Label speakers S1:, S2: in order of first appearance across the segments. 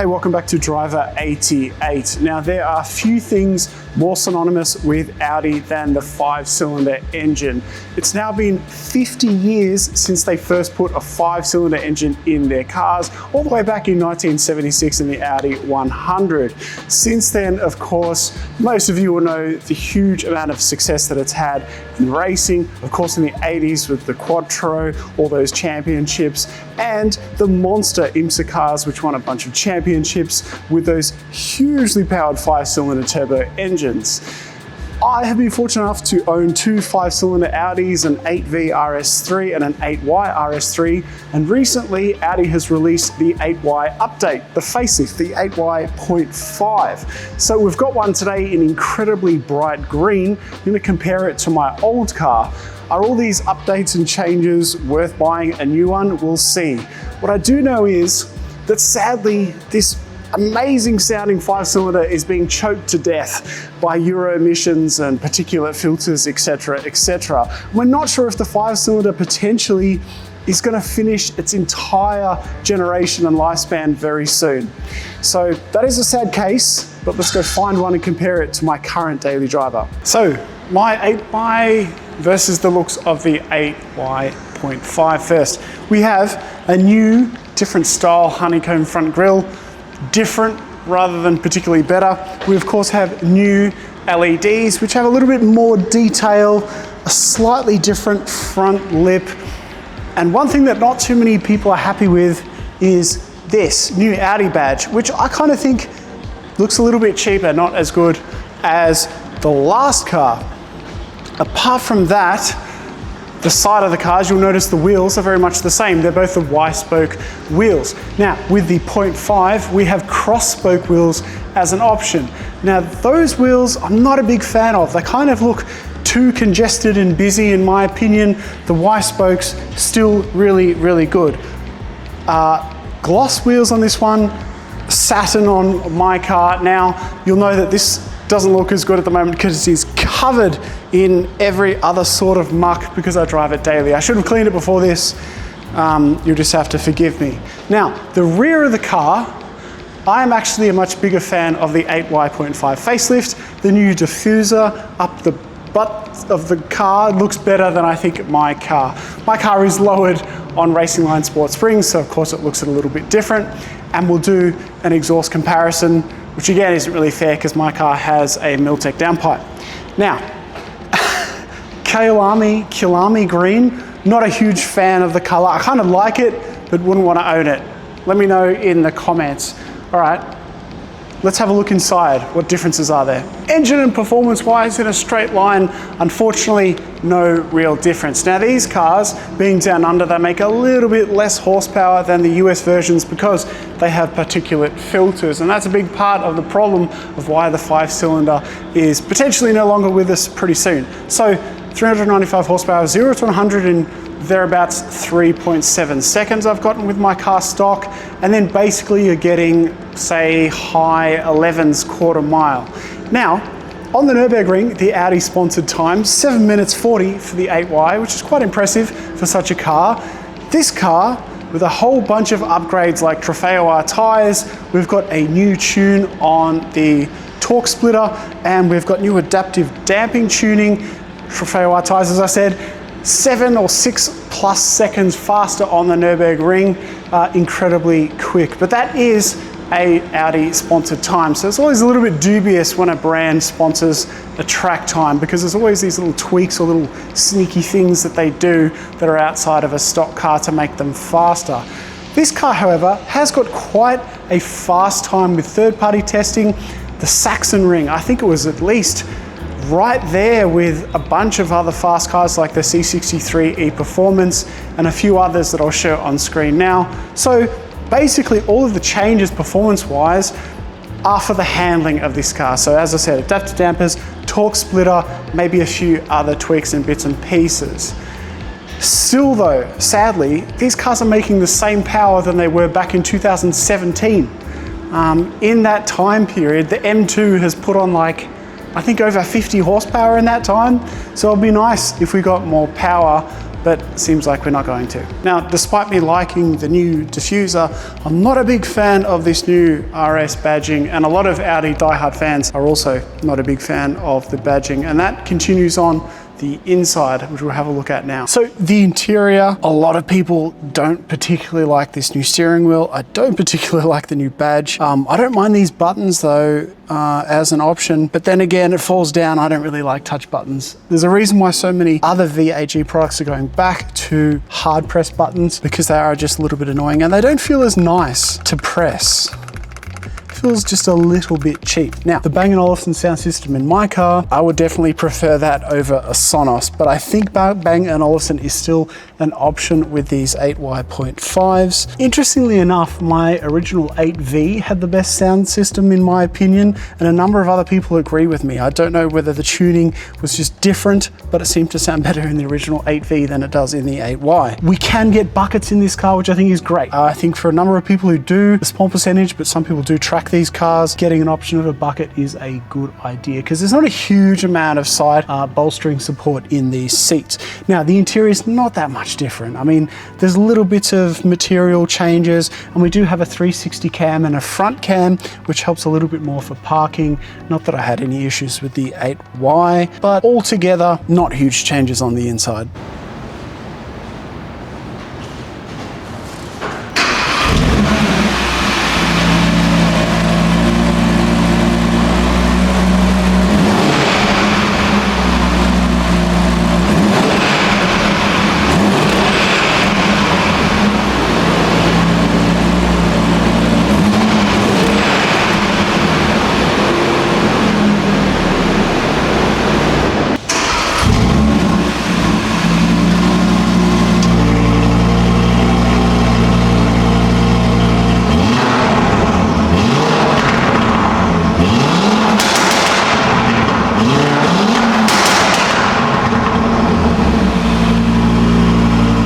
S1: Hey, welcome back to Driver 88. Now, there are few things more synonymous with Audi than the 5-cylinder engine. It's now been 50 years since they first put a 5-cylinder engine in their cars, all the way back in 1976 in the Audi 100. Since then, of course, most of you will know the huge amount of success that it's had in racing, of course in the 80s with the Quattro, all those championships, and the monster IMSA cars, which won a bunch of championships with those hugely powered 5-cylinder turbo engines. I have been fortunate enough to own two 5-cylinder Audis, an 8V RS3 and an 8Y RS3, and recently Audi has released the 8Y update, the facelift, the 8Y.5. So we've got one today in incredibly bright green. I'm going to compare it to my old car. Are all these updates and changes worth buying a new one? We'll see. What I do know is that sadly, this amazing sounding 5-cylinder is being choked to death by Euro emissions and particulate filters, etc., etc. We're not sure if the 5-cylinder potentially is going to finish its entire generation and lifespan very soon. So that is a sad case, but let's go find one and compare it to my current daily driver. So my 8Y versus the looks of the 8Y.5 first. We have a new, different style honeycomb front grille, different rather than particularly better. We of course have new LEDs which have a little bit more detail, a slightly different front lip, and one thing that not too many people are happy with is this new Audi badge, which I kind of think looks a little bit cheaper, not as good as the last car. Apart from that, the side of the cars, you'll notice the wheels are very much the same. They're both the Y-spoke wheels. Now, with the 0.5, we have cross-spoke wheels as an option. Now, those wheels I'm not a big fan of. They kind of look too congested and busy in my opinion. The Y-spokes still really, really good. Gloss wheels on this one, satin on my car. Now, you'll know that this doesn't look as good at the moment because it is covered in every other sort of muck because I drive it daily. I should have cleaned it before this. You'll just have to forgive me. Now, the rear of the car, I am actually a much bigger fan of the 8Y.5 facelift. The new diffuser up the butt of the car looks better than I think my car. My car is lowered on Racing Line Sport Springs, so of course it looks a little bit different. And we'll do an exhaust comparison, which again isn't really fair because my car has a Miltec downpipe. Now, Kilami green, not a huge fan of the color. I kind of like it, but wouldn't want to own it. Let me know in the comments. All right, let's have a look inside. What differences are there? Engine and performance-wise, in a straight line, unfortunately, no real difference. Now, these cars, being down under, they make a little bit less horsepower than the US versions because they have particulate filters, and that's a big part of the problem of why the 5-cylinder is potentially no longer with us pretty soon. So, 395 horsepower, 0 to 100 in thereabouts 3.7 seconds I've gotten with my car stock, and then basically you're getting, say, high 11s quarter mile. Now, on the Nürburgring, the Audi sponsored time, 7 minutes 40 for the 8Y, which is quite impressive for such a car. This car, with a whole bunch of upgrades like Trofeo R tires, we've got a new tune on the torque splitter, and we've got new adaptive damping tuning. Trofeo R tires, as I said, 7 or 6 plus seconds faster on the Nürburgring, incredibly quick. But that is a Audi sponsored time. So it's always a little bit dubious when a brand sponsors a track time because there's always these little tweaks or little sneaky things that they do that are outside of a stock car to make them faster. This car, however, has got quite a fast time with third-party testing. The Saxon Ring, I think it was at least right there with a bunch of other fast cars like the C63 E-Performance and a few others that I'll show on screen now. So basically all of the changes performance-wise are for the handling of this car. So as I said, adaptive dampers, torque splitter, maybe a few other tweaks and bits and pieces. Still though, sadly, these cars are making the same power than they were back in 2017. In that time period, the M2 has put on I think over 50 horsepower in that time. So it'd be nice if we got more power but it seems like we're not going to. Now, despite me liking the new diffuser, I'm not a big fan of this new RS badging, and a lot of Audi diehard fans are also not a big fan of the badging, and that continues on the inside, which we'll have a look at now. So the interior, a lot of people don't particularly like this new steering wheel. I don't particularly like the new badge. I don't mind these buttons though, as an option, but then again, it falls down. I don't really like touch buttons. There's a reason why so many other VAG products are going back to hard press buttons, because they are just a little bit annoying and they don't feel as nice to press. Feels just a little bit cheap. Now, the Bang & Olufsen sound system in my car, I would definitely prefer that over a Sonos, but I think Bang & Olufsen is still an option with these 8Y.5s. Interestingly enough, my original 8V had the best sound system in my opinion, and a number of other people agree with me. I don't know whether the tuning was just different, but it seemed to sound better in the original 8V than it does in the 8Y. We can get buckets in this car, which I think is great. I think for a number of people who do, a small percentage, but some people do track these cars, getting an option of a bucket is a good idea because there's not a huge amount of side bolstering support in these seats. Now, the interior is not that much different. I mean, there's little bits of material changes, and we do have a 360 cam and a front cam, which helps a little bit more for parking. Not that I had any issues with the 8Y, but altogether, not huge changes on the inside.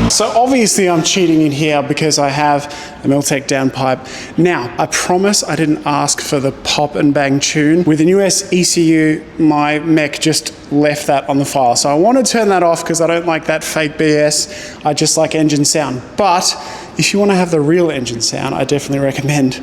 S1: So obviously I'm cheating in here because I have a Miltec downpipe. Now, I promise I didn't ask for the pop and bang tune. With the newest ECU, my mech just left that on the file. So I want to turn that off because I don't like that fake BS. I just like engine sound. But if you want to have the real engine sound, I definitely recommend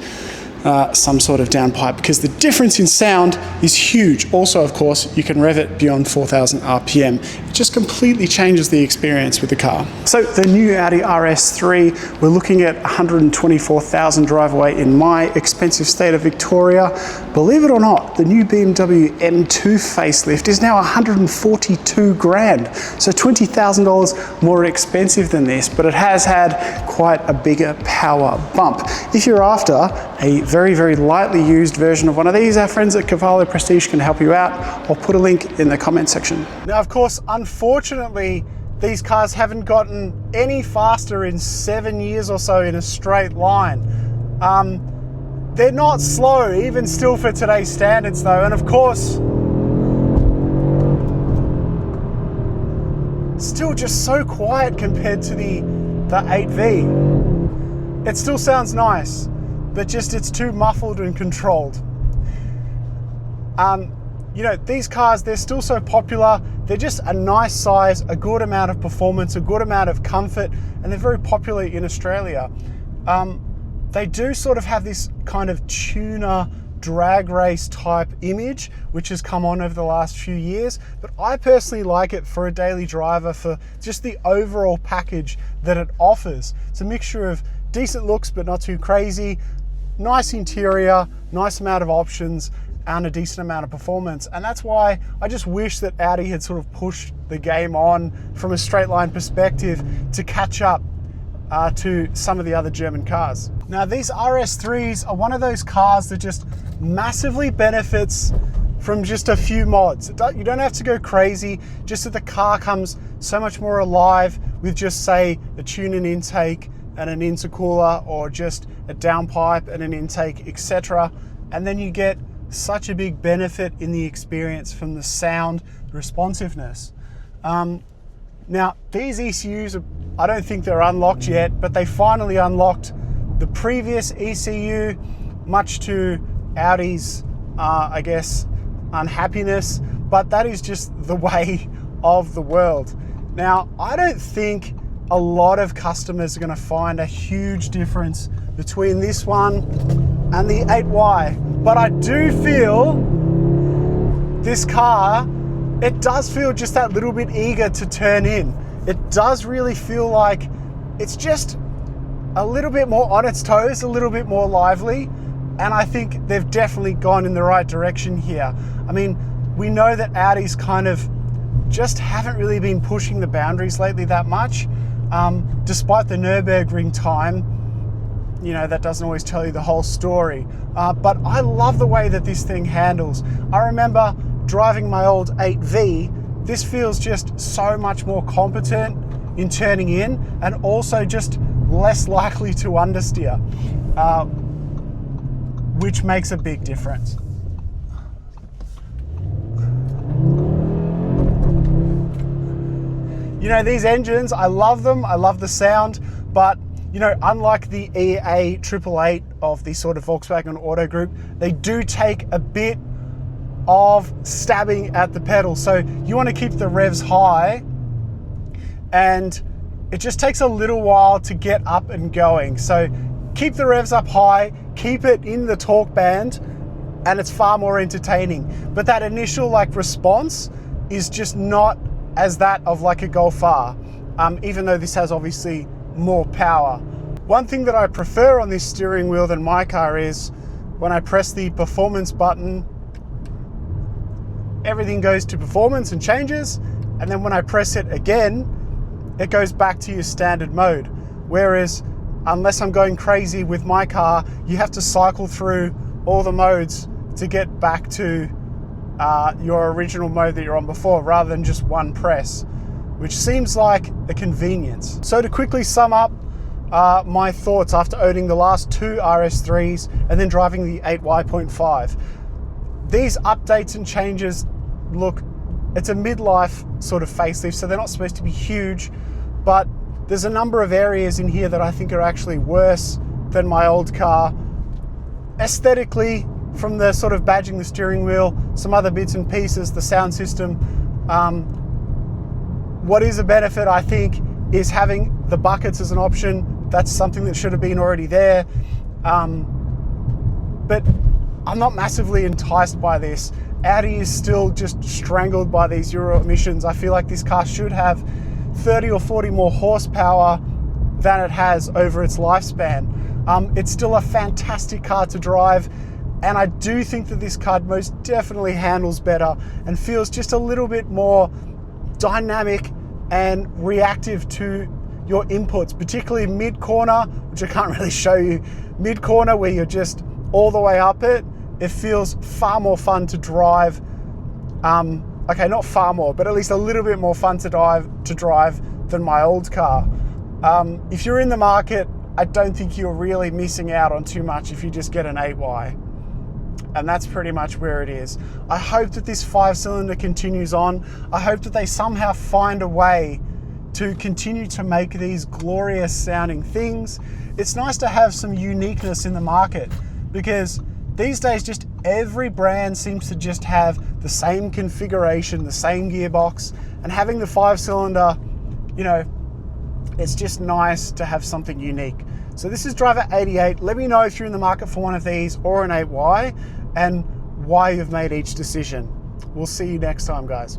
S1: some sort of downpipe, because the difference in sound is huge. Also, of course, you can rev it beyond 4,000 RPM. It just completely changes the experience with the car. So the new Audi RS3, we're looking at 124,000 drive away in my expensive state of Victoria. Believe it or not, the new BMW M2 facelift is now 142 grand. So $20,000 more expensive than this, but it has had quite a bigger power bump. If you're after a very, very lightly used version of one of these, our friends at Cavallo Prestige can help you out. I'll put a link in the comment section. Now, of course, unfortunately, these cars haven't gotten any faster in 7 years or so in a straight line. They're not slow, even still for today's standards though. And of course, still just so quiet compared to the 8V. It still sounds nice, but just it's too muffled and controlled. You know, these cars, they're still so popular. They're just a nice size, a good amount of performance, a good amount of comfort, and they're very popular in Australia. They do sort of have this kind of tuner drag race type image, which has come on over the last few years, but I personally like it for a daily driver, for just the overall package that it offers. It's a mixture of decent looks, but not too crazy, nice interior, nice amount of options, and a decent amount of performance. And that's why I just wish that Audi had sort of pushed the game on from a straight line perspective to catch up to some of the other German cars. Now, these RS3s are one of those cars that just massively benefits from just a few mods. You don't have to go crazy, just that the car comes so much more alive with just, say, a tune and intake and an intercooler, or just a downpipe and an intake, etc. And then you get such a big benefit in the experience from the sound responsiveness. Now, these ECUs, I don't think they're unlocked yet, but they finally unlocked the previous ECU, much to Audi's, I guess, unhappiness, but that is just the way of the world. Now, I don't think a lot of customers are going to find a huge difference between this one and the 8Y, but I do feel this car, it does feel just that little bit eager to turn in. It does really feel like it's just a little bit more on its toes, a little bit more lively, and I think they've definitely gone in the right direction here. I mean, we know that Audis kind of just haven't really been pushing the boundaries lately that much. Despite the Nürburgring time, you know, that doesn't always tell you the whole story. But I love the way that this thing handles. I remember driving my old 8V, this feels just so much more competent in turning in and also just less likely to understeer, which makes a big difference. You know, these engines, I love them, I love the sound, but you know, unlike the EA888 of the sort of Volkswagen Auto Group, they do take a bit of stabbing at the pedal. So you want to keep the revs high, and it just takes a little while to get up and going. So keep the revs up high, keep it in the torque band, and it's far more entertaining. But that initial like response is just not as that of like a Golf R, even though this has obviously more power. One thing that I prefer on this steering wheel than my car is when I press the performance button, everything goes to performance and changes, and then when I press it again, it goes back to your standard mode. Whereas unless I'm going crazy with my car, you have to cycle through all the modes to get back to your original mode that you're on before, rather than just one press, which seems like a convenience. So to quickly sum up my thoughts after owning the last two RS3s and then driving the 8Y.5, these updates and changes, look, it's a midlife sort of facelift, so they're not supposed to be huge, but there's a number of areas in here that I think are actually worse than my old car. Aesthetically, from the sort of badging the steering wheel, some other bits and pieces, the sound system. What is a benefit, I think, is having the buckets as an option. That's something that should have been already there. But I'm not massively enticed by this. Audi is still just strangled by these Euro emissions. I feel like this car should have 30 or 40 more horsepower than it has over its lifespan. It's still a fantastic car to drive, and I do think that this car most definitely handles better and feels just a little bit more dynamic and reactive to your inputs, particularly mid-corner, which I can't really show you. Mid-corner, where you're just all the way up it, it feels far more fun to drive. Okay, not far more, but at least a little bit more fun to drive than my old car. If you're in the market, I don't think you're really missing out on too much if you just get an 8Y. And that's pretty much where it is. I hope that this 5-cylinder continues on. I hope that they somehow find a way to continue to make these glorious sounding things. It's nice to have some uniqueness in the market, because these days just every brand seems to just have the same configuration, the same gearbox, and having the 5-cylinder, you know, it's just nice to have something unique. So this is Driver 88. Let me know if you're in the market for one of these or an 8Y, and why you've made each decision. We'll see you next time, guys.